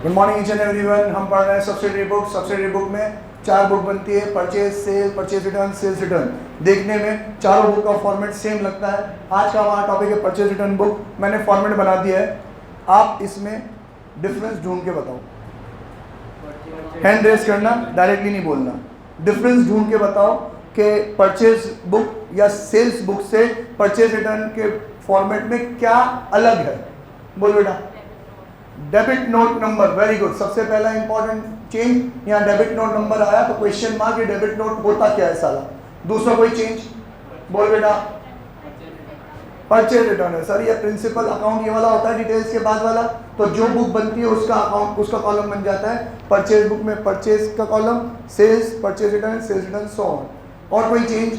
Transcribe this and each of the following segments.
Good morning each and everyone. हम पढ़ रहे हैं सब्सिडरी बुक। सब्सिडरी बुक में 4 बुक बनती है, purchase, sale, purchase return, sales return. देखने में चारों बुक का फॉर्मेट सेम लगता है। आज का हमारा टॉपिक है परचेज रिटर्न बुक। मैंने फॉर्मेट बना दिया है, आप इसमें डिफरेंस ढूंढ के बताओ। हैंड रेस करना, डायरेक्टली नहीं बोलना। डिफरेंस ढूंढ के बताओ कि परचेज बुक या सेल्स बुक से परचेज रिटर्न के फॉर्मेट में क्या अलग है। बोल बेटा। Debit note number, very good. सबसे पहला इंपॉर्टेंट चेंज, यहाँ डेबिट नोट नंबर आया तो क्वेश्चन मार्क, ये डेबिट नोट होता क्या है साला। दूसरा कोई चेंज, बोल बेटा। परचेज रिटर्न है सर, ये प्रिंसिपल अकाउंट ये वाला होता है, डिटेल्स के बाद वाला। तो जो बुक बनती है उसका अकाउंट, उसका कॉलम बन जाता है। परचेज बुक में परचेज का column, sales, purchase return, sales return, so on. और कोई चेंज,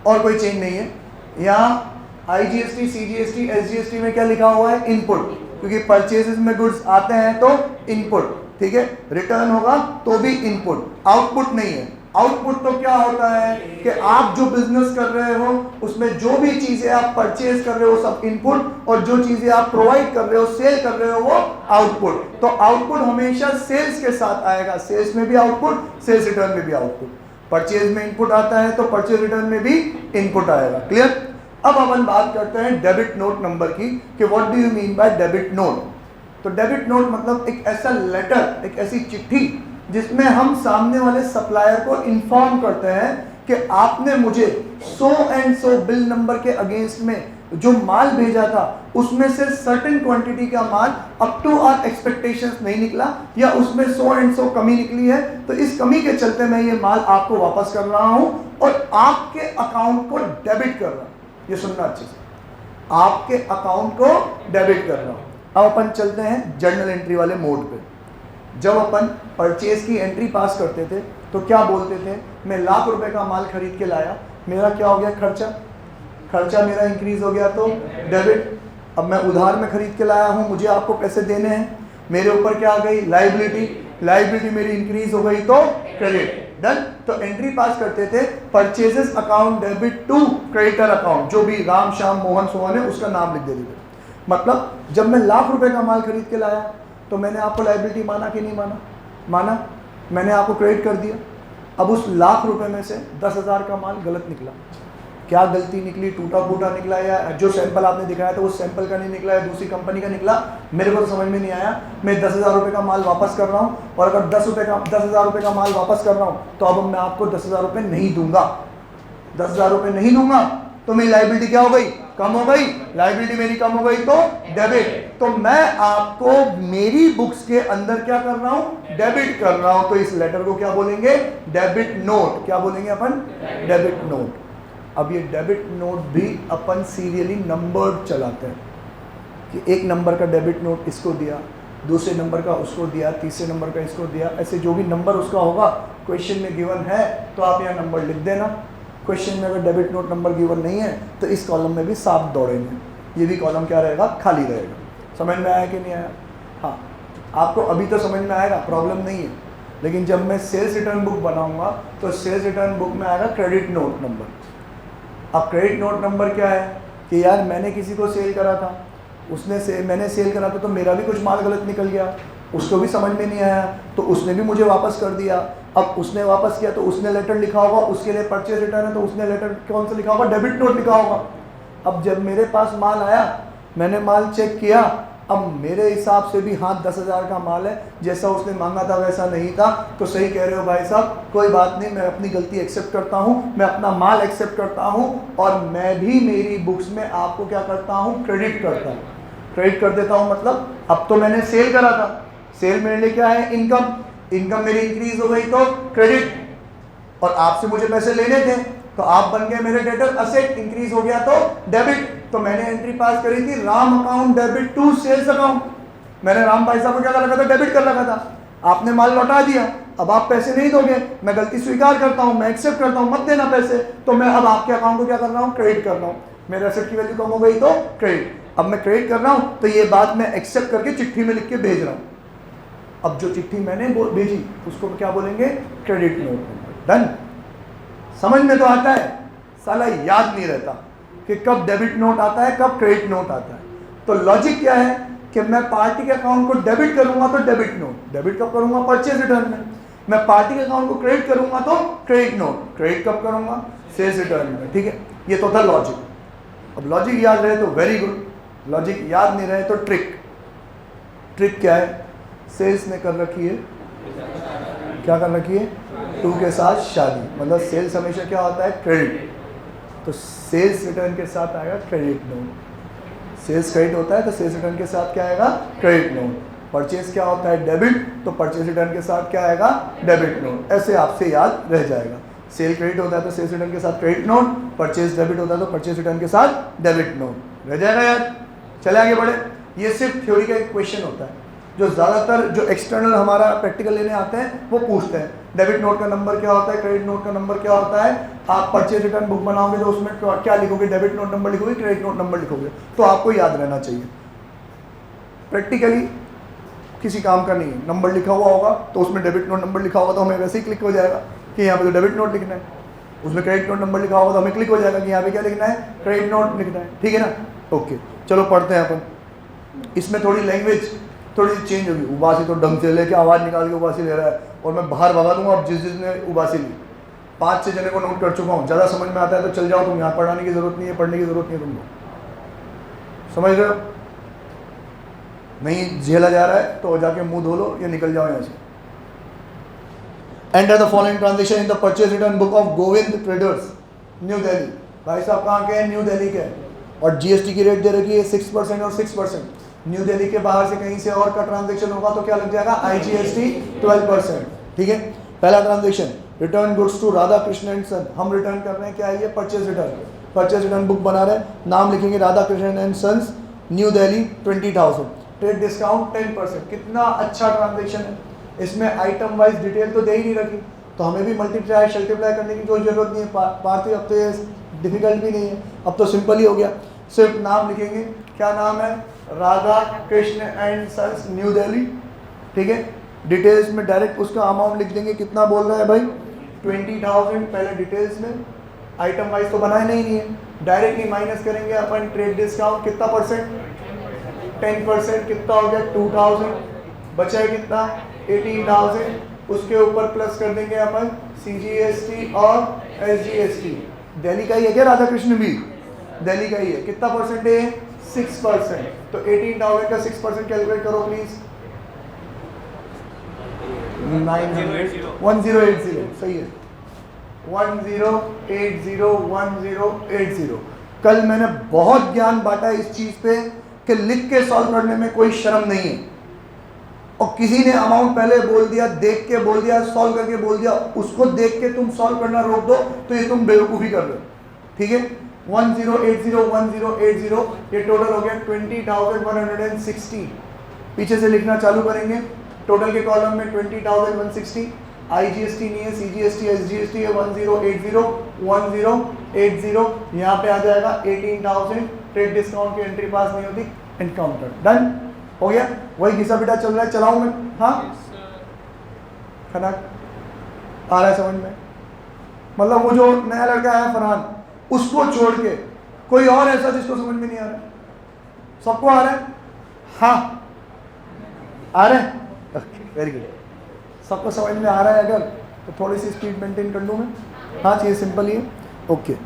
और कोई चेंज नहीं है। यहाँ IGST, CGST, SGST में क्या लिखा हुआ है? इनपुट, क्योंकि परचेजेस में गुड्स आते हैं तो इनपुट, ठीक है। रिटर्न होगा तो भी इनपुट, आउटपुट नहीं है। आउटपुट तो क्या होता है कि आप जो बिजनेस कर रहे हो उसमें जो भी चीजें आप परचेज कर रहे हो सब इनपुट, और जो चीजें आप प्रोवाइड कर रहे हो, सेल कर रहे हो, वो आउटपुट। तो आउटपुट हमेशा सेल्स के साथ आएगा। सेल्स में भी आउटपुट, सेल्स रिटर्न में भी आउटपुट। परचेज में इनपुट आता है तो परचेज रिटर्न में भी इनपुट आएगा। क्लियर। अब अपन बात करते हैं डेबिट नोट नंबर की कि what do you mean by debit note. तो डेबिट नोट मतलब एक ऐसा लेटर, एक ऐसी चिट्ठी जिसमें हम सामने वाले सप्लायर को इन्फॉर्म करते हैं कि आपने मुझे so and so bill number के अगेंस्ट में जो माल भेजा था उसमें से सर्टेन क्वांटिटी का माल अप टू आवर एक्सपेक्टेशंस नहीं निकला, या उसमें सो एंड सो कमी निकली है, तो इस कमी के चलते मैं ये माल आपको वापस कर रहा हूं और आपके अकाउंट को डेबिट कर रहा हूं। ये सुनना अच्छे से, आपके अकाउंट को डेबिट कर रहा हूं। अब अपन चलते हैं जर्नल एंट्री वाले मोड पे। जब अपन परचेज की एंट्री पास करते थे तो क्या बोलते थे? मैं लाख रुपए का माल खरीद के लाया, मेरा क्या हो गया? खर्चा मेरा इंक्रीज हो गया तो डेबिट। अब मैं उधार में खरीद के लाया हूं, मुझे आपको पैसे देने हैं, मेरे ऊपर क्या आ गई? लाइबिलिटी मेरी इंक्रीज हो गई तो क्रेडिट। डन। तो एंट्री पास करते थे purchases account debit to creditor account, जो भी राम श्याम मोहन सोहन है उसका नाम लिख देते थे। मतलब जब मैं लाख रुपए का माल खरीद के लाया तो मैंने आपको लाइबिलिटी माना कि नहीं माना? मैंने आपको क्रेडिट कर दिया। अब उस लाख रुपए में से 10,000 का माल गलत निकला। क्या गलती निकली? टूटा फूटा निकला, या जो सैंपल आपने दिखाया था उस सैंपल का नहीं निकला, या दूसरी कंपनी का निकला? मेरे को तो समझ में नहीं आया। मैं 10,000 रुपये का माल वापस कर रहा हूँ, और अगर 10,000 रुपये का माल वापस कर रहा हूँ तो अब मैं आपको 10,000 रुपये नहीं दूंगा। 10,000 रुपये नहीं दूंगा तो मेरी लाइबिलिटी क्या हो गई? कम हो गई। लाइबिलिटी मेरी कम हो गई तो डेबिट। तो मैं आपको मेरी बुक्स के अंदर क्या कर रहा हूं? डेबिट कर रहा हूं। तो इस लेटर को क्या बोलेंगे? Debit note. क्या बोलेंगे अपन? Debit note. अब ये डेबिट नोट भी अपन सीरियली नंबर चलाते हैं कि एक नंबर का डेबिट नोट इसको दिया, दूसरे नंबर का उसको दिया, तीसरे नंबर का इसको दिया। ऐसे जो भी नंबर उसका होगा क्वेश्चन में गिवन है तो आप यहाँ नंबर लिख देना। क्वेश्चन में अगर डेबिट नोट नंबर गिवन नहीं है तो इस कॉलम में भी साफ दौड़ेंगे, ये भी कॉलम क्या रहेगा? खाली रहेगा। समझ में आया कि नहीं आया? हाँ, आपको अभी तो समझ में आएगा, प्रॉब्लम नहीं है। लेकिन जब मैं सेल्स रिटर्न बुक बनाऊंगा तो सेल्स रिटर्न बुक में आएगा क्रेडिट नोट नंबर। अब क्रेडिट नोट नंबर क्या है कि यार मैंने किसी को सेल करा था, मैंने सेल करा था तो मेरा भी कुछ माल गलत निकल गया, उसको भी समझ में नहीं आया तो उसने भी मुझे वापस कर दिया। अब उसने वापस किया तो उसने लेटर लिखा होगा, उसके लिए परचेज रिटर्न है तो उसने लेटर कौन सा लिखा होगा? डेबिट नोट लिखा होगा। अब जब मेरे पास माल आया, मैंने माल चेक किया, अब मेरे हिसाब से भी हाँ 10,000 का माल है, जैसा उसने मांगा था वैसा नहीं था। तो सही कह रहे हो भाई साहब, कोई बात नहीं, मैं अपनी गलती एक्सेप्ट करता हूँ, मैं अपना माल एक्सेप्ट करता हूँ, और मैं भी मेरी बुक्स में आपको क्या करता हूँ? क्रेडिट करता हूँ। क्रेडिट कर देता हूँ मतलब अब तो मैंने सेल करा था, सेल मेरे लिए क्या है? इनकम मेरी इंक्रीज हो गई तो क्रेडिट, और आपसे मुझे पैसे लेने थे तो आप बन गए मेरे डेटर। असेट इंक्रीज हो गया तो डेबिट। तो मैंने एंट्री पास करी थी Ram account debit to sales account. मैंने राम भाई साहब को क्या कर रखा था? डेबिट कर रखा था। आपने माल लौटा दिया, अब आप पैसे नहीं दोगे, मैं गलती स्वीकार करता हूं, मैं एक्सेप्ट करता हूं, मत देना पैसे, तो मैं अब आपके अकाउंट को क्या कर रहा हूं? क्रेडिट कर रहा हूं। मेरे एसेट की वैल्यू कम हो गई तो क्रेडिट। अब मैं क्रेडिट कर रहा हूं तो ये बात मैं एक्सेप्ट करके चिट्ठी में लिख के भेज रहा हूं। अब जो चिट्ठी मैंने भेजी उसको क्या बोलेंगे? Credit note number. डन। समझ में तो आता है, साला याद नहीं रहता कि कब डेबिट नोट आता है, कब क्रेडिट नोट आता है। तो लॉजिक क्या है कि मैं पार्टी के अकाउंट को डेबिट करूंगा तो डेबिट नोट, डेबिट कब करूंगा? परचेज रिटर्न में। मैं पार्टी के अकाउंट को क्रेडिट करूंगा तो क्रेडिट नोट, क्रेडिट कब करूंगा? सेल्स रिटर्न में। ठीक है, ये तो था लॉजिक। अब लॉजिक याद रहे तो वेरी गुड, लॉजिक याद नहीं रहे तो ट्रिक। ट्रिक क्या है? सेल्स ने कर रखी है, क्या कर रखी है? टू के साथ शादी, मतलब सेल्स हमेशा क्या होता है? क्रेडिट। तो सेल्स रिटर्न के साथ आएगा क्रेडिट नोट। सेल्स क्रेडिट होता है तो सेल्स रिटर्न के साथ क्या आएगा? Credit note. परचेज क्या होता है? डेबिट, तो परचेज रिटर्न के साथ क्या आएगा? Debit note. ऐसे आपसे याद रह जाएगा। सेल क्रेडिट होता है तो सेल्स रिटर्न के साथ क्रेडिट नोट, परचेज डेबिट होता है तो परचेज रिटर्न के साथ डेबिट नोट। रह जाएगा यार। चले आगे बढ़े। ये सिर्फ थ्योरी का एक क्वेश्चन होता है जो ज़्यादातर जो एक्सटर्नल हमारा प्रैक्टिकल लेने आते हैं वो पूछते हैं। डेबिट नोट का नंबर क्या होता है? क्रेडिट नोट का नंबर क्या होता है? आप परचेज रिटर्न बुक बनाओगे तो उसमें क्या लिखोगे? डेबिट नोट नंबर लिखोगे, क्रेडिट नोट नंबर लिखोगे। तो आपको याद रहना चाहिए। प्रैक्टिकली किसी काम का नहीं है, नंबर लिखा हुआ होगा तो उसमें डेबिट नोट नंबर लिखा होगा तो हमें वैसे ही क्लिक हो जाएगा कि यहाँ पे तो डेबिट नोट लिखना है। उसमें क्रेडिट नोट नंबर लिखा होगा तो हमें क्लिक हो जाएगा कि यहाँ पे क्या लिखना है? क्रेडिट नोट लिखना है। ठीक है ना? ओके, चलो पढ़ते हैं अपन। इसमें थोड़ी लैंग्वेज थोड़ी सी चेंज होगी। उबासी तो ढंग से लेके आवाज़ निकाल के उबासी ले रहा है और मैं बाहर भगा दूंगा। अब जिसने उबासी ली 5-6 जने को नोट कर चुका हूँ। ज़्यादा समझ में आता है तो चल जाओ, तुम यहाँ पढ़ाने की ज़रूरत नहीं है, पढ़ने की ज़रूरत नहीं है तुमको। समझ रहे हो? नहीं झेला जा रहा है तो जाके मुंह धो लो या निकल जाओ यहाँ से। Enter the following transaction in the purchase return book of Govind traders, new Delhi. भाई साहब कहाँ के हैं? न्यू दिल्ली के। और जीएसटी की रेट दे रखी है 6% और 6%। न्यू दिल्ली के बाहर से कहीं से और का ट्रांजेक्शन होगा तो क्या लग जाएगा? IGST 12%। ठीक है। पहला transaction, return goods to Radha Krishna and son. हम रिटर्न कर रहे हैं क्या है? ये purchase return. Purchase return book बना रहे हैं, नाम लिखेंगे Radha Krishna and sons, new Delhi, 20,000। Trade discount 10%। कितना अच्छा ट्रांजेक्शन है। इसमें आइटम वाइज डिटेल तो दे ही नहीं रखी, तो हमें भी मल्टीप्लाई शल्टीप्लाई करने की कोई ज़रूरत नहीं है। पार्थिव अब तो डिफिकल्ट भी नहीं है, अब तो सिंपल ही हो गया। सिर्फ नाम लिखेंगे, क्या नाम है? Radha Krishna and sons, new Delhi. ठीक है। डिटेल्स में डायरेक्ट उसका अमाउंट लिख देंगे। कितना बोल रहा है भाई? 20,000। पहले डिटेल्स में, आइटम वाइज तो बनाए नहीं है, डायरेक्टली माइनस करेंगे अपन ट्रेड डिस्काउंट। कितना परसेंट? 10%। कितना हो गया? 2,000। बचा है कितना? 18,000। उसके ऊपर प्लस कर देंगे अपन CGST और SGST। दिल्ली का ही है क्या? राधा कृष्ण भी दिल्ली का ही है। कितना परसेंट है? 6%। तो 18,000 का 6% कैलकुलेट करो प्लीज। 1080। सही है। 1080। कल मैंने बहुत ज्ञान बांटा इस चीज पे कि लिख के सॉल्व करने में कोई शर्म नहीं है। और किसी ने अमाउंट पहले बोल दिया, देख के बोल दिया, सॉल्व करके बोल दिया, उसको देख के तुम सॉल्व करना रोक दो तो ये तुम बेवकूफ़ी कर रहे हो। ठीक है। 1080 ये टोटल हो गया 20,160। पीछे से लिखना चालू करेंगे। टोटल के कॉलम में 20,160। IGST नहीं है, CGST SGST है। 1080 यहाँ पे आ जाएगा 18,000। ट्रेड डिस्काउंट की एंट्री पास नहीं होती, एनकाउंटर। डन हो गया। वही घिसा पिटा चल रहा है, चलाऊं मैं? हाँ, खनाक आ रहा है समझ में? मतलब वो जो नया लड़का है फरहान, उसको छोड़ के कोई और ऐसा जिसको समझ में नहीं आ रहा है? सबको आ रहा है? हाँ आ रहा है। Okay, very good. सबको समझ में आ रहा है अगर तो थोड़ी सी स्पीड मेंटेन कर लूँ मैं। हाँ, चीज़ सिंपल ही है। Okay.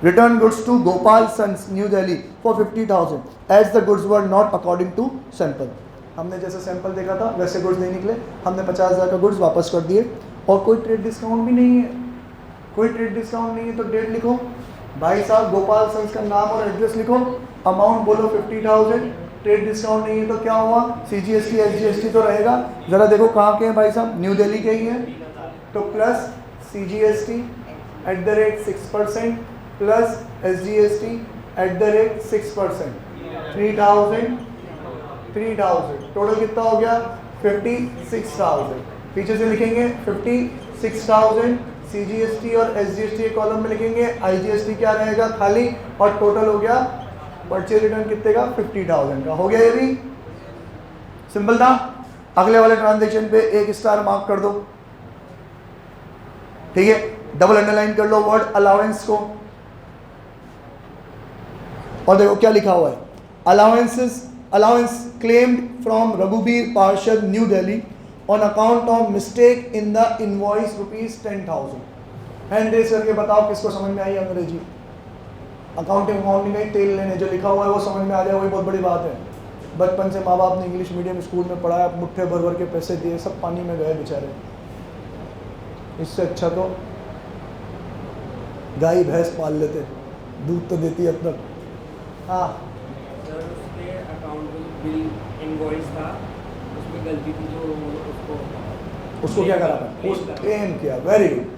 Return goods to Gopal sons, new Delhi for 50,000 as the goods were not according to sample. हमने जैसे सैंपल देखा था वैसे गुड्स नहीं निकले, हमने 50,000 का गुड्स वापस कर दिए। और कोई ट्रेड डिस्काउंट भी नहीं है, कोई ट्रेड डिस्काउंट नहीं है तो डेट लिखो भाई साहब, गोपाल सन्स का नाम और एड्रेस लिखो, अमाउंट बोलो 50,000। ट्रेड डिस्काउंट नहीं है तो क्या हुआ? CGST SGST तो रहेगा। ज़रा देखो कहाँ के हैं भाई साहब? न्यू दिल्ली के ही हैं, तो plus CGST @ 6% plus SGST @ 6%। 3,000 total कितना हो गया? 56,000। पीछे से लिखेंगे 56,000 CGST और SGST के कॉलम में लिखेंगे, IGST क्या रहेगा? खाली। और टोटल हो गया परचेज रिटर्न कितने का? 50,000 का। हो गया ये भी सिंपल था। अगले वाले ट्रांजेक्शन पे 1 स्टार मार्क कर दो। ठीक है। डबल अंडरलाइन कर लो वर्ड अलाउंस को। और देखो क्या लिखा हुआ है? Allowances allowance claimed from Raghubir Parshad, New Delhi on account of mistake in the invoice rupees 10,000. Hand raise करके बताओ किसको समझ में आई अंग्रेजी? अकाउंटिंग में तेल लेने जो लिखा हुआ है वो समझ में आ जाए, वही बहुत बड़ी बात है। बचपन से माँ बाप ने इंग्लिश मीडियम स्कूल में पढ़ाया, मुट्ठे भर भर के पैसे दिए, सब पानी में गए बेचारे। इससे अच्छा तो गाय भैंस पाल लेते, दूध तो देती है अब तक। हाँ सर, उसके अकाउंट में बिल इनवॉइस था, उसमें गलती थी जो उसको क्या करा था? उस क्लेम किया। Very good.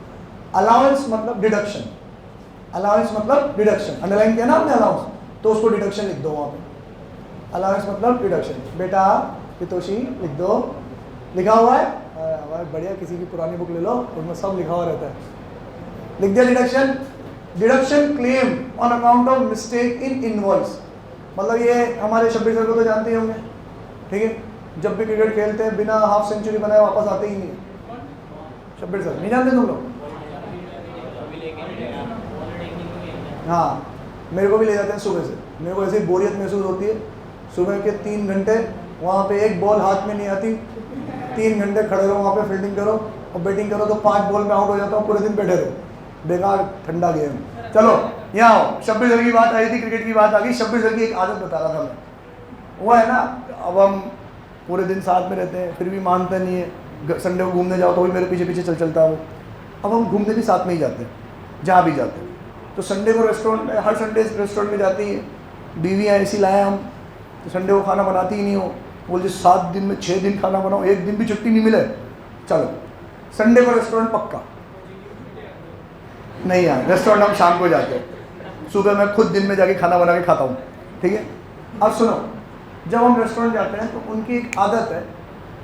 अलाउंस मतलब डिडक्शन, अलाउंस मतलब डिडक्शन, अंडरलाइन किया ना आपने अलाउंस, तो उसको डिडक्शन लिख दो वहाँ पे। अलाउंस मतलब डिडक्शन। बेटा पितोशी लिख दो, लिखा हुआ है? बढ़िया, किसी की पुरानी बुक ले लो, उसमें सब लिखा हुआ रहता है। लिख दिया deduction. Deduction claim on account of mistake in invoice, मतलब ये हमारे शब्बीर सर को तो जानते ही होंगे, ठीक है? जब भी क्रिकेट खेलते हैं बिना हाफ सेंचुरी बनाए वापस आते ही नहीं है। शब्बीर सर नहीं जानते तुम लोग? हाँ, मेरे को भी ले जाते हैं सुबह से। मेरे को ऐसी बोरियत महसूस होती है, सुबह के 3 घंटे वहाँ पे एक बॉल हाथ में नहीं आती, 3 घंटे खड़े रहो वहाँ पे, फील्डिंग करो और बैटिंग करो, तो 5 बॉल में आउट हो जाता हूँ, पूरे दिन बैठे रहो, बेकार ठंडा गेम। चलो यहाँ आओ, शब्बीर सर की बात आई थी, क्रिकेट की बात आ गई। शब्बीर सर की एक आदत बता रहा था मैं, वो है ना, अब हम पूरे दिन साथ में रहते हैं फिर भी मानता नहीं है। संडे को घूमने जाओ तो भी मेरे पीछे पीछे चलता है वो। अब हम घूमने भी साथ में ही जाते हैं, जहाँ भी जाते हैं। तो संडे को रेस्टोरेंट में, हर संडे रेस्टोरेंट में जाती है। बीवी ऐसी लाए हम, तो संडे को खाना बनाती ही नहीं हो, बोलते 7 दिन में 6 दिन खाना बनाओ, एक दिन भी छुट्टी नहीं मिले। चलो संडे को रेस्टोरेंट पक्का नहीं यार, रेस्टोरेंट हम शाम को जाते हैं, सुबह मैं खुद दिन में जाके खाना बना के खाता हूँ, ठीक है? अब सुनो, जब हम रेस्टोरेंट जाते हैं तो उनकी एक आदत है,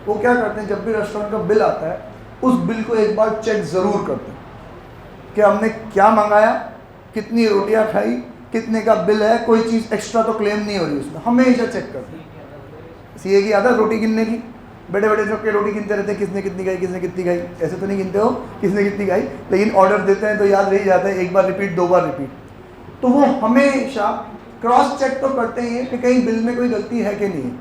वो क्या करते हैं, जब भी रेस्टोरेंट का बिल आता है उस बिल को एक बार चेक ज़रूर करते हैं कि हमने क्या मंगाया, कितनी रोटियां खाई, कितने का बिल है, कोई चीज़ एक्स्ट्रा तो क्लेम नहीं हो रही उसमें, हमेशा चेक करते हैं। सीए की आदत रोटी गिनने की, बड़े बड़े जो के रोटी गिनते रहते हैं, किसने कितनी खाई, किसने कितनी खाई। ऐसे तो नहीं गिनते हो किसने कितनी खाई, लेकिन ऑर्डर देते हैं तो याद रह जाता है, एक बार रिपीट, 2 बार रिपीट। तो वो हमेशा क्रॉस चेक तो करते ही हैं कि कहीं बिल में कोई गलती है कि नहीं,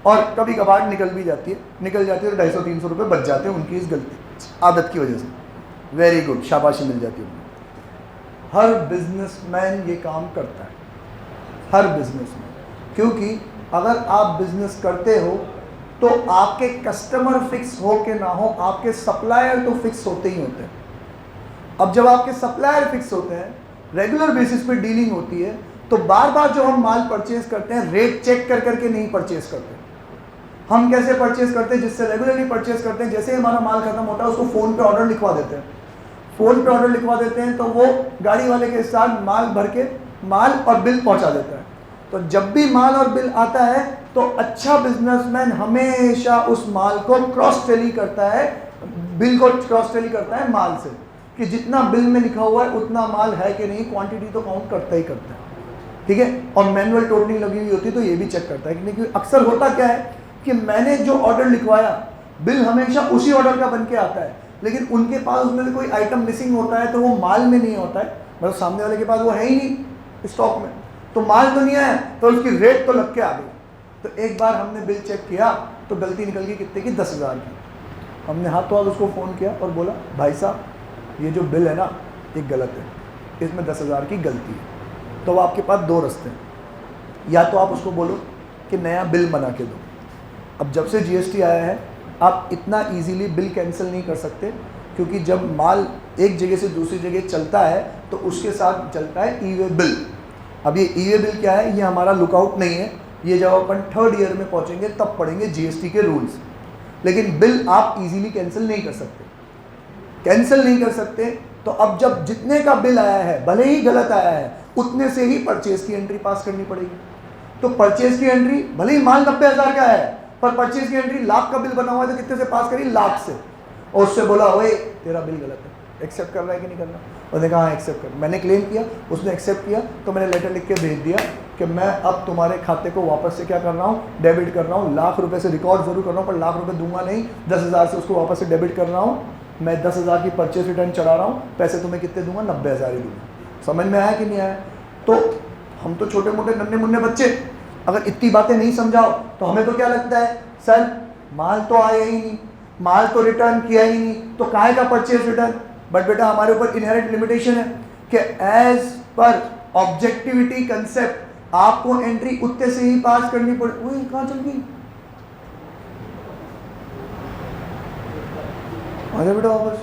और कभी कभार निकल भी जाती है, निकल जाती है तो 250-300 रुपये बच जाते हैं उनकी इस गलती आदत की वजह से। वेरी गुड, शाबाशी मिल जाती है। हर बिजनेसमैन ये काम करता है, हर बिजनेसमैन, क्योंकि अगर आप बिजनेस करते हो तो आपके कस्टमर फिक्स हो के ना हो, आपके सप्लायर तो फिक्स होते ही होते हैं। अब जब आपके सप्लायर फिक्स होते हैं, रेगुलर बेसिस पे डीलिंग होती है, तो बार बार जब हम माल परचेज करते हैं रेट चेक कर करके नहीं परचेज करते। हम कैसे परचेज करते हैं, जिससे रेगुलरली परचेज करते हैं, जैसे ही हमारा माल खत्म होता है उसको फ़ोन पे ऑर्डर लिखवा देते हैं। फ़ोन पे ऑर्डर लिखवा देते हैं तो वो गाड़ी वाले के साथ माल भर के माल और बिल पहुंचा देता है। तो जब भी माल और बिल आता है तो अच्छा बिजनेसमैन हमेशा उस माल को क्रॉस टैली करता है, बिल को क्रॉस टैली करता है माल से, कि जितना बिल में लिखा हुआ है उतना माल है कि नहीं, क्वांटिटी तो काउंट करता ही करता है, ठीक है? और मैनुअल टोटलिंग लगी हुई होती है तो ये भी चेक करता है, क्योंकि अक्सर होता क्या है कि मैंने जो ऑर्डर लिखवाया, बिल हमेशा उसी ऑर्डर का बन के आता है, लेकिन उनके पास उसमें कोई आइटम मिसिंग होता है तो वो माल में नहीं होता है, मतलब सामने वाले के पास वो है ही नहीं स्टॉक में, तो माल तो नहीं आया तो उसकी रेट तो लग के आ गई। तो एक बार हमने बिल चेक किया तो गलती निकल गई कितने की, 10,000 की। हमने हाथ तो हाथ उसको फ़ोन किया और बोला, भाई साहब ये जो बिल है ना ये गलत है, इसमें 10,000 की गलती है। तो आपके पास 2 रास्ते हैं, या तो आप उसको बोलो कि नया बिल बना के दो। अब जब से जीएसटी आया है आप इतना इजीली बिल कैंसिल नहीं कर सकते, क्योंकि जब माल एक जगह से दूसरी जगह चलता है तो उसके साथ चलता है ई वे बिल। अब ये ई वे बिल क्या है, ये हमारा लुकआउट नहीं है, ये जब अपन 3rd ईयर में पहुंचेंगे तब पढ़ेंगे जीएसटी के रूल्स। लेकिन बिल आप इजीली कैंसिल नहीं कर सकते, कैंसिल नहीं कर सकते। तो अब जब जितने का बिल आया है, भले ही गलत आया है, उतने से ही परचेज की एंट्री पास करनी पड़ेगी। तो परचेज की एंट्री, भले ही माल 90,000 का है, पर परचेज की एंट्री लाख का बिल बना हुआ है तो कितने से पास करी, लाख से। और उससे बोला, ओए तेरा बिल गलत है, एक्सेप्ट कर रहा है कि नहीं करना? उसने कहा हाँ एक्सेप्ट कर। मैंने क्लेम किया, उसने एक्सेप्ट किया, तो मैंने लेटर लिख के भेज दिया कि मैं अब तुम्हारे खाते को वापस से क्या कर रहा हूँ, डेबिट कर रहा हूँ। लाख रुपए से रिकॉर्ड जरूर कर रहा हूँ, पर लाख रुपए दूंगा नहीं, 10,000 से उसको वापस से डेबिट कर रहा हूँ। मैं 10,000 की परचेज रिटर्न चढ़ा रहा हूँ, पैसे तुम्हें कितने दूंगा, 90,000 ही दूंगा। समझ में आया कि नहीं आया? तो हम तो छोटे मोटे नन्हे मुन्ने बच्चे, अगर इतनी बातें नहीं समझाओ तो हमें तो क्या लगता है, सर माल तो आया ही नहीं, माल तो रिटर्न किया ही नहीं, तो काहे का परचेज रिटर्न। बट बेटा हमारे ऊपर इनहेरेंट लिमिटेशन है कि एज पर ऑब्जेक्टिविटी कंसेप्ट आपको एंट्री उतने से ही पास करनी पड़े। वही कहां चल गई, आ जाओ बेटा वापस।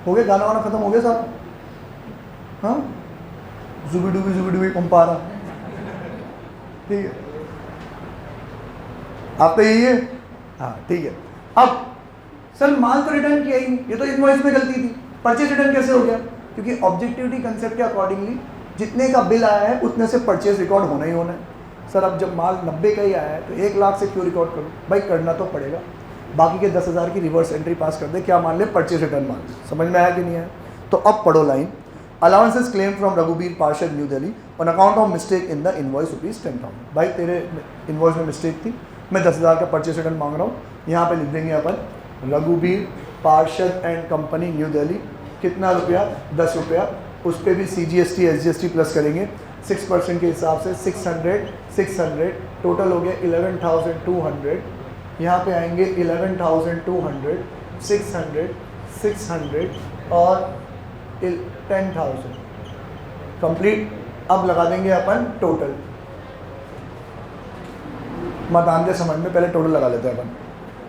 हो गया गाना वाना खत्म हो गया साहब, हाँ जुबी डुबी पंपारा, ठीक है आपका यही है, हाँ ठीक है। अब सर माल तो रिटर्न किया ही नहीं, ये तो इनवॉइस में गलती थी, परचेज रिटर्न कैसे हो गया? क्योंकि ऑब्जेक्टिविटी कंसेप्ट के अकॉर्डिंगली जितने का बिल आया है उतने से परचेज रिकॉर्ड होना ही होना है। सर अब जब माल 90 का ही आया है तो 1 लाख से क्यों रिकॉर्ड करूँ? भाई करना तो पड़ेगा, बाकी के 10,000 की रिवर्स एंट्री पास कर दे, क्या मान ले, परचेज रिटर्न मान ले। समझ में आया कि नहीं आया? तो अब पढ़ो line, allowances claim from Raghubir Parshad New Delhi on account of mistake in the invoice ₹10,000। भाई तेरे इनवॉइस में मिस्टेक थी, मैं 10,000 का परचेज रिटर्न मांग रहा हूँ। यहाँ पे लिख देंगे अपन रघुबीर पार्षद एंड कंपनी न्यू दिल्ली, कितना रुपया, 10 रुपया, उस पर भी CGST SGST प्लस करेंगे 6% के हिसाब से 600 टोटल हो गया 11,200। यहाँ पे आएंगे 11,200, 600 और 10,000 कंप्लीट। अब लगा देंगे अपन टोटल, मत आने समझ में, पहले टोटल लगा लेते हैं अपन।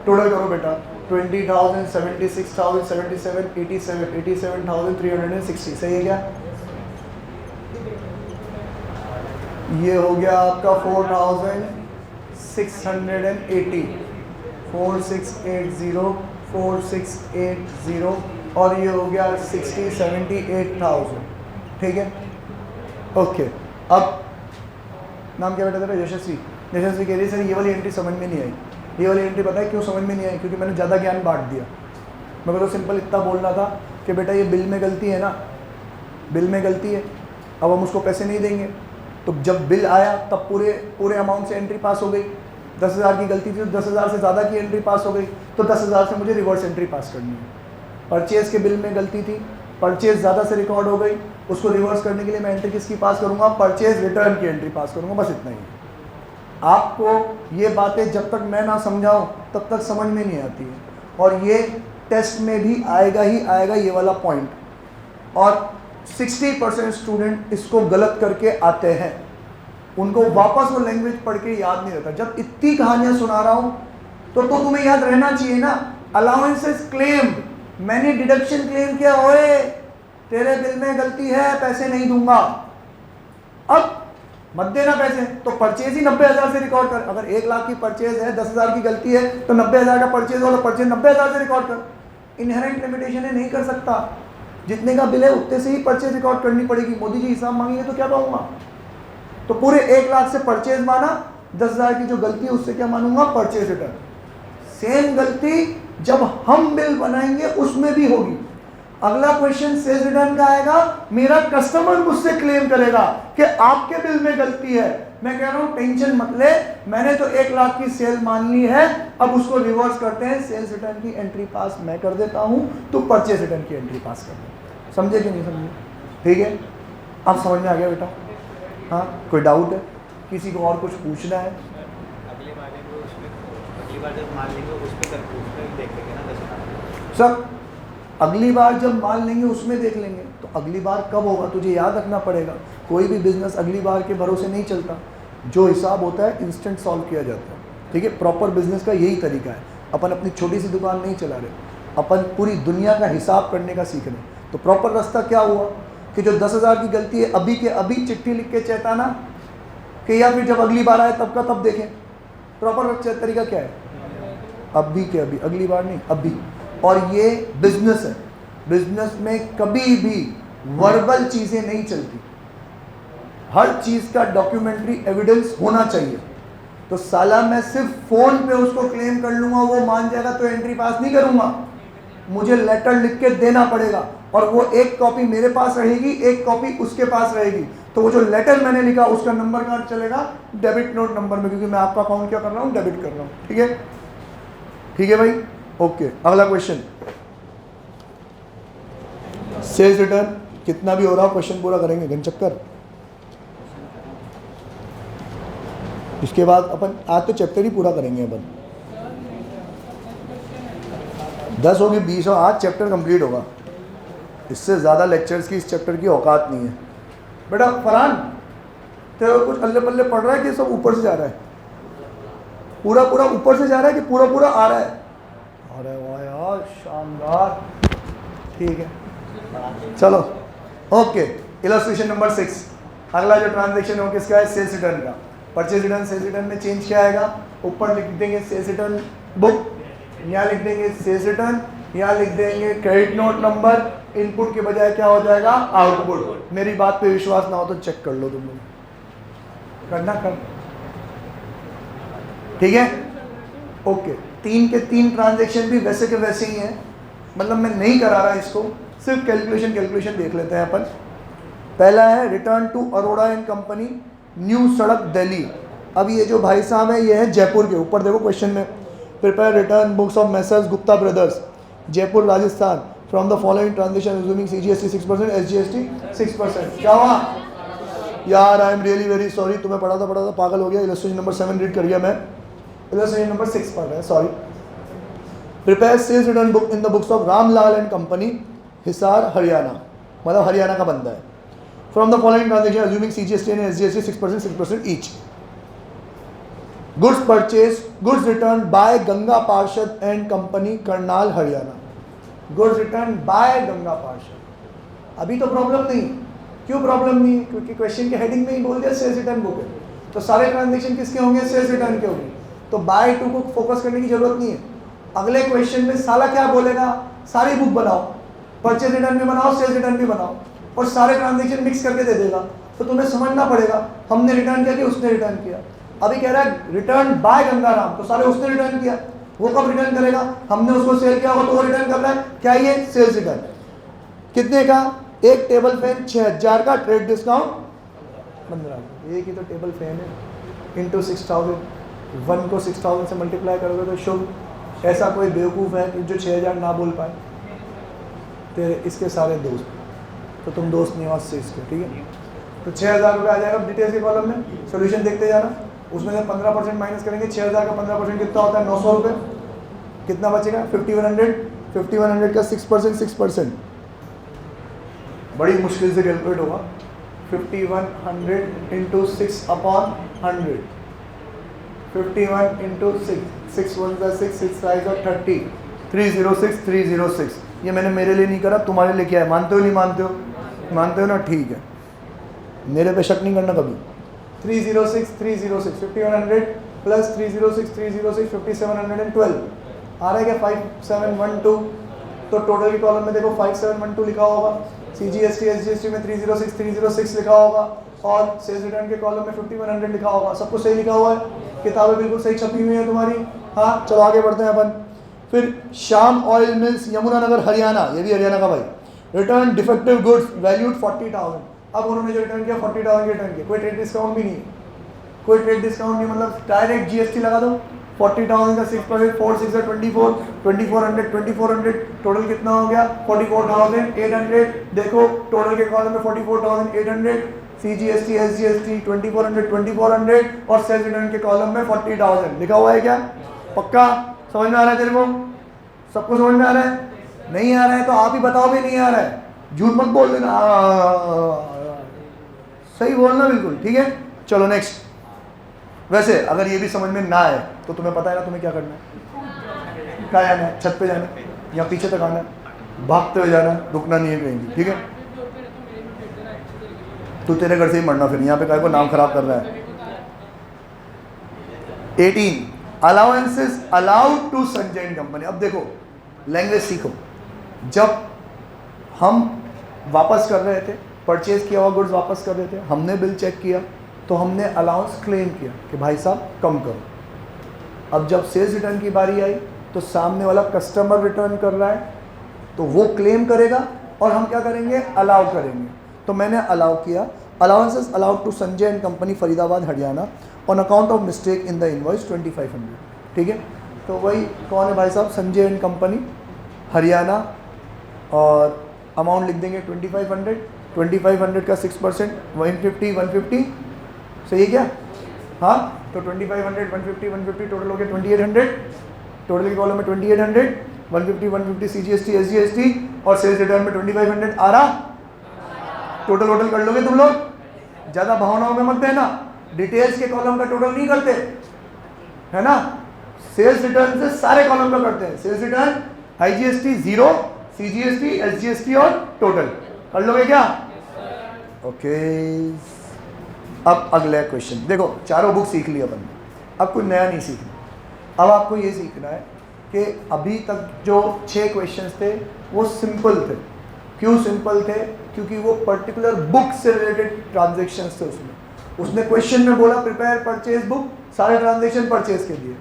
टोटल करो बेटा, 20,000, 76,000, 77, 87, 87,360, सही है क्या? ये हो गया आपका 4,680, 4680 और ये हो गया 78,000, ठीक है ओके। अब नाम क्या बेटा तेरा? यशस्वी। यशस्वी कह रही सर ये वाली एंट्री समझ में नहीं आई। ये वाली एंट्री पता है क्यों समझ में नहीं आई? क्योंकि मैंने ज़्यादा ज्ञान बांट दिया। मैं तो सिंपल इतना बोलना था कि बेटा ये बिल में गलती है ना, बिल में गलती है, अब हम उसको पैसे नहीं देंगे। तो जब बिल आया तब पूरे अमाउंट से एंट्री पास हो गई। 10,000 की गलती थी तो 10,000 से ज़्यादा की एंट्री पास हो गई, तो 10,000 से मुझे रिवर्स एंट्री पास करनी है। परचेज़ के बिल में गलती थी, परचेज़ ज़्यादा से रिकॉर्ड हो गई, उसको रिवर्स करने के लिए मैं एंट्री किसकी पास करूँगा? परचेज़ रिटर्न की एंट्री पास करूँगा। बस इतना ही। आपको ये बातें जब तक मैं ना समझाऊं तब तक समझ में नहीं आती है, और ये टेस्ट में भी आएगा ही आएगा ये वाला पॉइंट। और 60% स्टूडेंट इसको गलत करके आते हैं, उनको वापस वो लैंग्वेज पढ़ के याद नहीं रहता। जब इतनी कहानियां सुना रहा हूं तो तुम्हें याद रहना चाहिए ना। अलाउंसेस क्लेम, मैंने डिडक्शन क्लेम किया, ओए तेरे बिल में गलती है, पैसे नहीं दूंगा, अब मत देना पैसे, तो परचेज ही 90,000 से रिकॉर्ड कर। अगर 1 लाख की परचेज है, 10,000 की गलती है, तो 90,000 का परचेज हो तो परचेज 90,000 से रिकॉर्ड कर। इनहेरेंट लिमिटेशन है, नहीं कर सकता। जितने का बिल है उतने से ही परचेज रिकॉर्ड करनी पड़ेगी। मोदी जी हिसाब मांगेंगे तो क्या कहूँगा? तो पूरे 1 लाख से परचेज माना, 10,000 की जो गलती है उससे क्या मानूंगा? Purchase return. सेम गलती जब हम बिल बनाएंगे उसमें भी होगी। अगला क्वेश्चन सेल्स रिटर्न का आएगा, मेरा कस्टमर मुझसे क्लेम करेगा कि आपके बिल में गलती है। मैं कह रहा हूं टेंशन मत ले, मैंने तो 1 लाख की सेल मान ली है, अब उसको रिवर्स करते हैं, सेल्स रिटर्न की एंट्री पास मैं कर देता हूं, तो परचेज रिटर्न की एंट्री पास कर दे। समझे कि नहीं समझे? ठीक है, अब समझ में आ गया बेटा? हाँ, कोई डाउट है? किसी को और कुछ पूछना है? अगली बार जब मान लेंगे उस पर देख लेंगे ना 10,000। सर अगली बार जब माल लेंगे उसमें देख लेंगे। तो अगली बार कब होगा तुझे याद रखना पड़ेगा। कोई भी बिजनेस अगली बार के भरोसे नहीं चलता। जो हिसाब होता है इंस्टेंट सॉल्व किया जाता है, ठीक है। प्रॉपर बिजनेस का यही तरीका है। अपन अपनी छोटी सी दुकान नहीं चला रहे, अपन पूरी दुनिया का हिसाब करने का सीख रहे हैं। तो प्रॉपर रास्ता क्या हुआ कि जो 10,000 की गलती है अभी के अभी चिट्ठी लिख के चेताना, कि या फिर जब अगली बार आए तब का तब देखें। प्रॉपर तरीका क्या है? अभी के अभी, अगली बार नहीं, अभी। और ये बिजनेस है, बिजनेस में कभी भी वर्बल चीजें नहीं चलती, हर चीज का डॉक्यूमेंट्री एविडेंस होना चाहिए। तो साला मैं सिर्फ फोन पे उसको क्लेम कर लूंगा, वो मान जाएगा तो एंट्री पास नहीं करूंगा। मुझे लेटर लिख के देना पड़ेगा, और वो एक कॉपी मेरे पास रहेगी, एक कॉपी उसके पास रहेगी। तो वो जो लेटर मैंने लिखा उसका नंबर कहाँ चलेगा? डेबिट नोट नंबर में, क्योंकि मैं आपका अकाउंट क्या कर रहा हूँ? डेबिट कर रहा हूँ। ठीक है, ठीक है भाई, ओके। अगला क्वेश्चन, सेल्स रिटर्न कितना भी हो रहा हो क्वेश्चन पूरा करेंगे। घनचक्कर उसके बाद अपन आज तो चैप्टर ही पूरा करेंगे अपन, 10 होगी 20 हो, आज चैप्टर कंप्लीट होगा, इससे ज़्यादा लेक्चर्स की इस चैप्टर की औकात नहीं है। बेटा फरहान, तेरे को कुछ अल्ले पल्ले पढ़ रहा है कि सब ऊपर से जा रहा है? पूरा पूरा ऊपर से जा रहा है कि पूरा पूरा आ रहा है? अरे वाह यार, शानदार, ठीक है चलो ओके। इलस्ट्रेशन नंबर 6, अगला जो ट्रांजेक्शन हो किसका है? सेल्स रिटर्न का। परचेज रिटर्न सेल्स रिटर्न में चेंज क्या आएगा? ऊपर लिख देंगे सेल्स रिटर्न बुक, यहाँ लिख देंगे सेल्स रिटर्न, यहाँ लिख देंगे क्रेडिट नोट नंबर, इनपुट के बजाय क्या हो जाएगा? आउटपुट। मेरी बात पे विश्वास ना हो तो चेक कर लो, तुम लोग करना कर, ठीक है ओके। 3 के 3 ट्रांजेक्शन भी वैसे के वैसे ही हैं, मतलब मैं नहीं करा रहा इसको, सिर्फ कैलकुलेशन देख लेते हैं अपन। पहला है return to Arora and company, New सड़क दिल्ली। अब ये जो भाई साहब है ये है जयपुर के, ऊपर देखो क्वेश्चन में, prepare return books of messrs Gupta brothers Jaipur Rajasthan from the following transaction assuming CGST 6%, SGST 6%। क्या हुआ यार? I am really very sorry, तुम्हें पढ़ा था पागल हो गया। इलस्ट्रेशन नंबर 7 रीड कर गया मैं, इलस्ट्रेशन नंबर 6 पढ़ रहा है, sorry. Prepare sales return book in the books of Ramlal and company Hisar Haryana, मतलब हरियाणा का बंदा है। From the following transaction assuming CGST and SGST 6% each. Goods purchase, goods return by Ganga Parshad and company Karnal Haryana. Goods return by Ganga Parshad. अभी तो problem नहीं, क्यों problem नहीं? क्योंकि क्वेश्चन के हेडिंग में ही बोल दिया सेल्स रिटर्न बुक है, तो सारे ट्रांजेक्शन किसके होंगे? सेल्स रिटर्न के होंगे, तो बाय टू को फोकस करने की जरूरत नहीं है। अगले क्वेश्चन में साला क्या बोलेगा? सारी बुक बनाओ, परचेज रिटर्न भी बनाओ, सेल्स रिटर्न भी बनाओ, और सारे ट्रांजेक्शन मिक्स करके दे देगा, तो तुम्हें समझना पड़ेगा हमने रिटर्न किया कि उसने रिटर्न किया। अभी कह रहा है रिटर्न बाय गंगाराम, तो सारे उसने रिटर्न किया, वो कब रिटर्न करेगा? हमने उसको सेल किया होगा तो वो रिटर्न कर रहा है, क्या ये सेल्स रिटर्न? कितने का? एक टेबल फैन 6000 का, ट्रेड डिस्काउंट 15। एक ही तो टेबल फैन है, इंटू 6000, 1 को 6000 से मल्टीप्लाई करोगे तो शुभ। ऐसा कोई बेवकूफ़ है कि जो 6000 ना बोल पाए? तेरे इसके सारे दोस्त, तो तुम दोस्त नहीं हो से इसके, ठीक है। तो 6000 रुपये आ जाएगा डिटेल्स के कॉलम में, सोल्यूशन देखते जाना। उसमें से 15% माइनस करेंगे, 6000 का 15% कितना होता है? 900 रुपये। कितना बचेगा? 5100। 5100 का 6%, 6% बड़ी मुश्किल से कैलकुलेट होगा। 5100 इंटू 6/100, 51 इंटू 6, 6 1 6, 6 5 30, 306, 306। ये मैंने मेरे लिए नहीं करा, तुम्हारे लिए क्या है? मानते हो नहीं मानते हो? मानते हो ना, ठीक है, मेरे पे शक नहीं करना कभी। 306, 306, 5100 प्लस 306, 306, 5712 आ रहा है क्या? 5712। तो टोटल के कॉलम में देखो 5712 लिखा होगा, CGST SGST में 306, 306 लिखा होगा, और सेल्स रिटर्न के कॉलम में 5100 लिखा होगा। सब कुछ सही लिखा हुआ है, किताबें बिल्कुल सही छपी हुई हैं तुम्हारी। हाँ चलो आगे बढ़ते हैं अपन। फिर श्याम ऑयल मिल्स यमुनानगर हरियाणा, ये भी हरियाणा का भाई, रिटर्न डिफेक्टिव गुड्स वैल्यूड 40,000। अब उन्होंने जो रिटर्न किया 40,000 रिटर्न किया, कोई ट्रेड डिस्काउंट भी नहीं है, कोई ट्रेड डिस्काउंट नहीं, मतलब डायरेक्ट GST लगा दो। 40,000 का 6%, 4 6 24, 2400, 2400 टोटल कितना हो गया? 44,800। देखो टोटल के कॉलम में 44,800, CGST SGST 2400, 2400, और सेल्स रिटर्न के कॉलम में 40,000 लिखा हुआ है। क्या पक्का समझ में आ रहा है तेरे को? सबको समझ में आ रहा है? नहीं आ रहा है तो आप ही बताओ भी नहीं आ रहा है, झूठ मत बोल देना, सही बोलना बिल्कुल, ठीक है। चलो नेक्स्ट। वैसे अगर ये भी समझ में ना आए तो तुम्हें पता है ना तुम्हें क्या करना है? क्या जाना है? छत पे जाना है या पीछे तक आना है, भागते हुए जाना है, रुकना नहीं है कहीं भी, ठीक है। तू तेरे घर से ही मरना, फिर यहाँ पे काय को नाम खराब कर रहा है। 18 allowances allowed to Sanjay and company. अब देखो लैंग्वेज सीखो। जब हम वापस कर रहे थे, परचेज किया हुआ गुड्स वापस कर रहे थे, हमने बिल चेक किया तो हमने अलाउंस क्लेम किया कि भाई साहब कम करो। अब जब सेल्स रिटर्न की बारी आई तो सामने वाला कस्टमर रिटर्न कर रहा है तो वो क्लेम करेगा और हम क्या करेंगे? अलाउ करेंगे। तो मैंने अलाउ किया, allowances allowed to Sanjay and company Faridabad Haryana on account of mistake in the invoice 2500, ठीक है। तो वही कौन है भाई साहब? संजय एंड कंपनी हरियाणा, और अमाउंट लिख देंगे 2500, 2500 का 6% 150, 150, सही है क्या? हाँ, तो 2500, 150, 150 टोटल हो गया 2800, टोटल के कॉलम में 2800, 150, 150 CGST, SGST और सेल्स रिटर्न में 2500 आ रहा। टोटल कर लोगे तुम लोग, ज़्यादा भावनाओं में मत देना, डिटेल्स के कॉलम का टोटल नहीं करते, है ना, सेल्स रिटर्न से सारे कॉलम का करते हैं। Sales return, IGST 0, CGST, SGST और टोटल कर लोगे क्या? ओके। अब अगला क्वेश्चन देखो, चारों बुक सीख ली अपन ने, अब कोई नया नहीं सीखना। अब आपको ये सीखना है कि अभी तक जो 6 क्वेश्चंस थे वो सिंपल थे। क्यों सिंपल थे? क्योंकि वो पर्टिकुलर बुक से रिलेटेड ट्रांजेक्शन्स थे। उसने क्वेश्चन में बोला प्रिपेयर परचेज बुक, सारे ट्रांजेक्शन परचेज के लिए,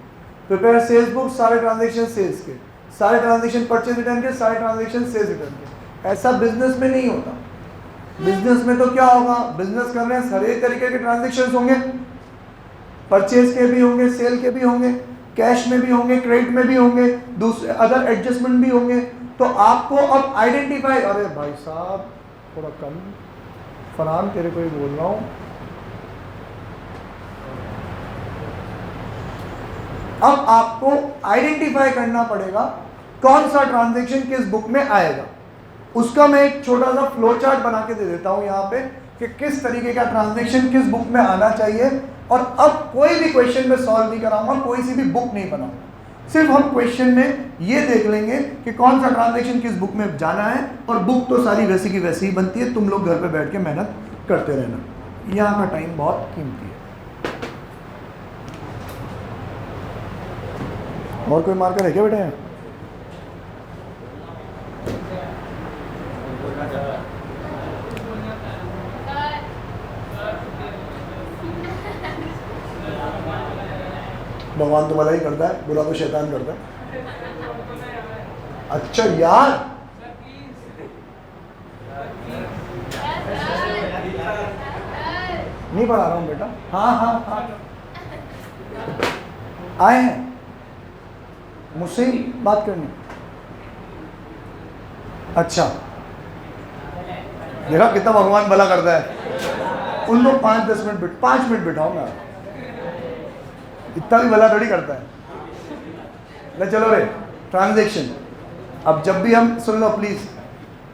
प्रिपेयर सेल्स बुक, सारे ट्रांजेक्शन सेल्स के, सारे ट्रांजेक्शन परचेज रिटर्न के, सारे ट्रांजेक्शन सेल्स रिटर्न के। ऐसा बिजनेस में नहीं होता। बिजनेस में तो क्या होगा, बिजनेस कर रहे हैं, हर एक तरीके के ट्रांजेक्शन होंगे, परचेज के भी होंगे, सेल के भी होंगे, कैश में भी होंगे, क्रेडिट में भी होंगे, दूसरे अदर एडजस्टमेंट भी होंगे। तो आपको अब आइडेंटिफाई, अरे भाई साहब थोड़ा कम, फरहान तेरे को ही बोल रहा हूँ, अब आपको आइडेंटिफाई करना पड़ेगा कौन सा ट्रांजैक्शन किस बुक में आएगा। उसका मैं एक छोटा सा फ्लो चार्ट बना के दे देता हूं यहाँ पे कि किस तरीके का ट्रांजैक्शन किस बुक में आना चाहिए। और अब कोई भी क्वेश्चन में सॉल्व नहीं कराऊंगा, कोई सी भी बुक नहीं बनाऊंगा, सिर्फ हम क्वेश्चन में ये देख लेंगे कि कौन सा ट्रांजैक्शन किस बुक में जाना है। और बुक तो सारी वैसी की वैसी ही बनती है, तुम लोग घर पे बैठ के मेहनत करते रहना, यहाँ का टाइम बहुत कीमती है। और कोई मार्कर है क्या बेटा? भगवान तो भला ही करता है, बुरा तो शैतान करता है। अच्छा यार, नहीं पढ़ा रहा हूँ बेटा। हाँ, आए हैं मुझसे ही बात करनी। अच्छा, देखा कितना भगवान भला करता है। उन लोग 5-10 मिनट 5 मिनट बिठाऊंगा, इतना भी भला थोड़ी करता है। ले चलो रे, ट्रांजैक्शन। अब जब भी हम, सुन लो प्लीज,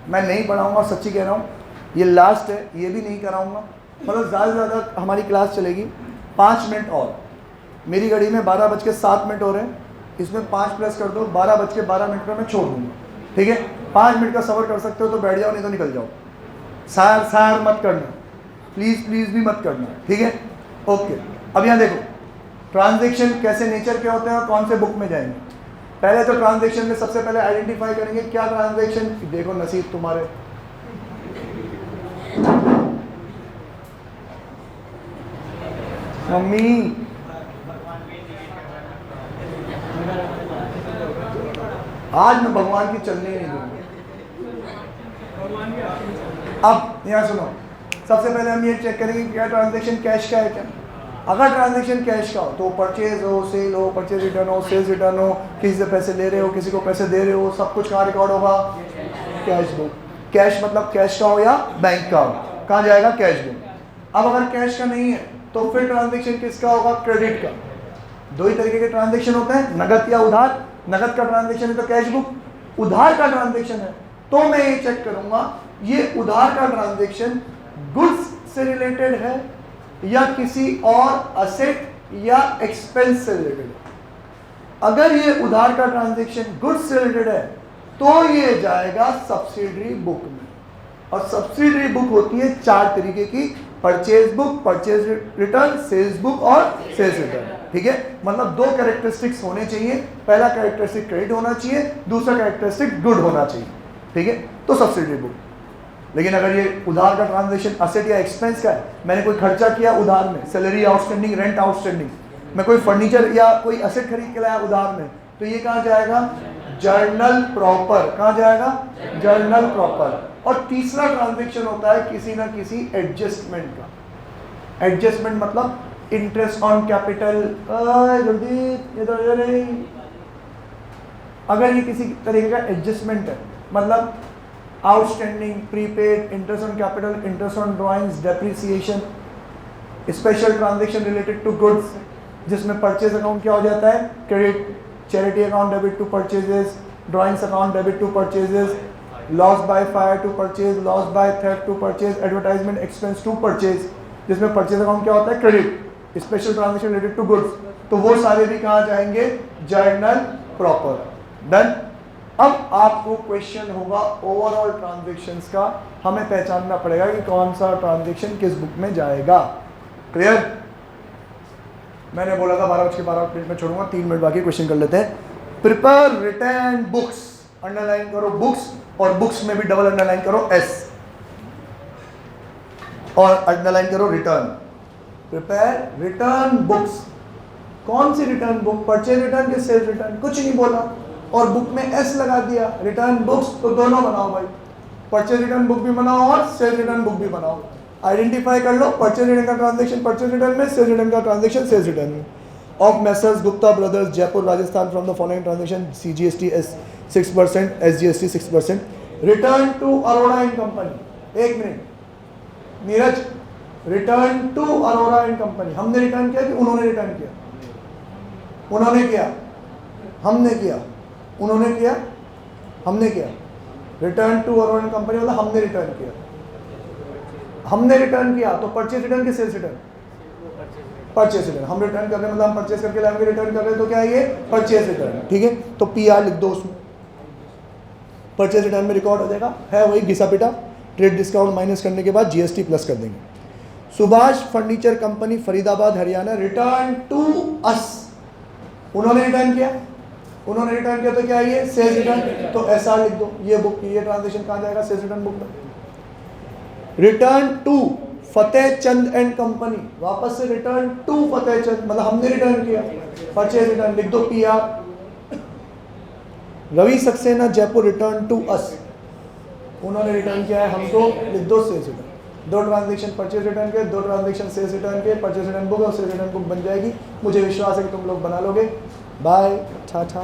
मैं नहीं पढ़ाऊंगा, सच्ची कह रहा हूँ, ये लास्ट है, ये भी नहीं कराऊंगा। मतलब ज़्यादा से ज़्यादा हमारी क्लास चलेगी 5 मिनट और। मेरी घड़ी में 12:07 हो रहे हैं, इसमें 5 प्लस कर दो, 12:12 पर मैं छोड़ दूंगा, ठीक है? 5 मिनट का सफ़र कर सकते हो तो बैठ जाओ, नहीं तो निकल जाओ। सार मत करना, प्लीज़ भी मत करना, ठीक है? ओके। अब यहाँ देखो ट्रांजैक्शन कैसे नेचर के होते हैं और कौन से बुक में जाएंगे। पहले तो ट्रांजैक्शन में सबसे पहले आइडेंटिफाई करेंगे क्या ट्रांजैक्शन। देखो नसीब तुम्हारे, मम्मी आज मैं भगवान की चलने नहीं दूंगा। अब यहाँ सुनो, सबसे पहले हम ये चेक करेंगे क्या ट्रांजैक्शन कैश का है क्या। अगर ट्रांजैक्शन कैश का हो तो परचेज हो, सेल हो, परचेज रिटर्न हो, सेल्स रिटर्न हो, किसी से पैसे ले रहे हो, किसी को पैसे दे रहे हो, सब कुछ कहाँ रिकॉर्ड होगा? Cash book. कैश मतलब कैश का हो या बैंक का हो, कहाँ जाएगा? Cash book. अब अगर कैश का नहीं है तो फिर ट्रांजैक्शन किसका होगा? क्रेडिट का। दो ही तरीके के ट्रांजैक्शन होते हैं, नगद या उधार। नगद का ट्रांजैक्शन है तो कैश बुक, उधार का ट्रांजैक्शन है तो मैं ये चेक करूंगा ये उधार का ट्रांजैक्शन गुड्स से रिलेटेड है या किसी और असेट या एक्सपेंस से रिलेटेड है। अगर ये उधार का ट्रांजैक्शन गुड्स से रिलेटेड है तो ये जाएगा सब्सिडरी बुक में। और सब्सिडरी बुक होती है 4 तरीके की, purchase book, purchase return, sales book और सेल्स रिटर्न, ठीक है? मतलब 2 कैरेक्टरिस्टिक्स होने चाहिए। पहला कैरेक्टरिस्टिक क्रेडिट होना चाहिए, दूसरा कैरेक्टरिस्टिक गुड होना चाहिए, ठीक है? तो सब्सिडरी बुक। लेकिन अगर ये उधार का ट्रांजैक्शन असेट या एक्सपेंस का है, मैंने कोई खर्चा किया उधार में, सैलरी आउटस्टैंडिंग, रेंट आउटस्टैंडिंग, मैं कोई फर्नीचर या कोई असेट खरीद के लाया उधार में, तो ये कहाँ जाएगा? Journal proper. कहाँ जाएगा? Journal proper. और तीसरा ट्रांजैक्शन होता है किसी ना किसी एडजस्टमेंट का। एडजस्टमेंट मतलब इंटरेस्ट ऑन कैपिटल। जल्दी इधर, अगर ये किसी तरीके का एडजस्टमेंट है, मतलब outstanding, prepaid, interest on capital, interest on drawings, depreciation, special transaction related to goods, जिसमें परचेज अकाउंट क्या हो जाता है, credit, charity account debit to purchases, drawings account debit to purchases, loss by fire to purchase, loss by theft to purchase, advertisement expense to purchase, जिसमें purchase account क्या होता है, credit, special transaction related to goods, तो वो सारे भी कहाँ जाएंगे, जर्नल प्रॉपर। डन। अब आपको क्वेश्चन होगा ओवरऑल ट्रांजेक्शन्स का, हमें पहचानना पड़ेगा कि कौन सा ट्रांजेक्शन किस बुक में जाएगा। क्लियर? मैंने बोला था 12:12 में छोड़ूंगा, 3 मिनट बाकी क्वेश्चन कर लेते हैं। प्रिपेयर रिटर्न बुक्स, अंडरलाइन करो बुक्स, और बुक्स में भी डबल अंडरलाइन करो एस, और अंडरलाइन करो रिटर्न। प्रिपेयर रिटर्न बुक्स, कौन सी रिटर्न बुक, परचेज रिटर्न के सेल्स रिटर्न, कुछ नहीं बोला और बुक में एस लगा दिया, रिटर्न बुक्स, तो दोनों बनाओ भाई, परचेज रिटर्न बुक भी बनाओ और सेल्स रिटर्न बुक भी बनाओ। आइडेंटिफाई कर लो परचेज रिटर्न का ट्रांजैक्शन परचेज रिटर्न में, सेल्स रिटर्न का ट्रांजैक्शन सेल्स रिटर्न में। Of messrs Gupta brothers Jaipur Rajasthan from the following transaction, CGST 6%, SGST 6%, return to Arora and company. एक minute Neeraj, return to Arora and company, हमने रिटर्न किया कि उन्होंने रिटर्न किया? उन्होंने किया, हमने किया, उन्होंने किया, हमने किया। Return to Arora and company वाला हमने रिटर्न किया, हमने रिटर्न किया, तो परचेज रिटर्न के सेल्स रिटर्न, परचेज रिटर्न, हम रिटर्न कर रहे हैं मतलब हम परचेज करके लाएंगे, रिटर्न कर रहे हैं तो क्या है ये परचेज रिटर्न। ठीक है, तो PR लिख दो उसमें, परचेज रिटर्न में रिकॉर्ड हो जाएगा, है वही घिसा पिटा, ट्रेड डिस्काउंट माइनस करने के बाद GST प्लस कर देंगे। Subhash furniture company Faridabad Haryana, return to us, उन्होंने रिटर्न किया, उन्होंने रिटर्न किया तो क्या है ये सेल्स रिटर्न, तो SR लिख दो, ये बुक की ये ट्रांजैक्शन कहाँ जाएगा, सेल्स रिटर्न बुक में। Return to Fateh Chand and company, वापस से रिटर्न टू फतेह चंद, मतलब हमने रिटर्न किया, परचेज रिटर्न लिख दो PR। Ravi Saxena Jaipur, return to us, उन्होंने रिटर्न किया है हमको, लिख दो sales return. 2 transaction purchase return के, 2 ट्रांजैक्शन सेल्स रिटर्न के, परचेज रिटर्न बुक और सेल्स रिटर्न बुक बन जाएगी। मुझे विश्वास है कि तुम लोग बना लोगे। बाय, टाटा।